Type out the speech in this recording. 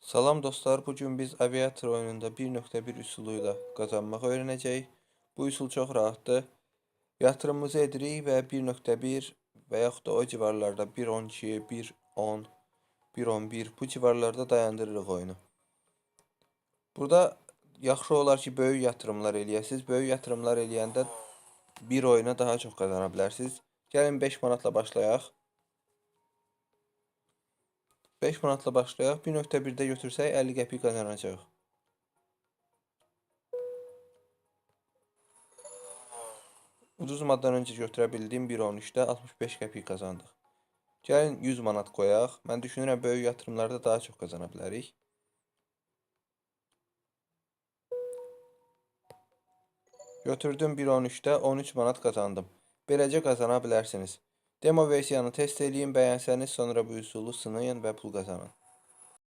Salam dostlar, bugün biz Aviator oyununda 1.1 üsuluyla kazanmaq öyrənəcəyik. Bu üsul çox rahatdır. Yatırımımızı edirik və 1.1 və yaxud da o civarlarda 1.12, 1.10, 1.11 bu civarlarda dayandırırıq oyunu. Burada yaxşı olar ki, böyük yatırımlar eləyəsiniz. Böyük yatırımlar eləyəndə bir oyuna daha çox qazana bilərsiniz. Gəlin 5 manatla başlayaq. 5 manatla başlayaq. 1.1-də götürsək 50 qəpik qazanacağıq. Uduzmadan öncə götürə bildiyim 1.13-də 65 qəpik qazandıq. Gəlin 100 manat qoyaq. Mən düşünürəm böyük yatırımlarda daha çox qazana bilərik. Götürdüm 1.13-də 13 manat qazandım. Beləcə qazana bilərsiniz. Demo versiyanı test eləyin, bəyənsəniz sonra bu üsulu sınayın və pul qazanın.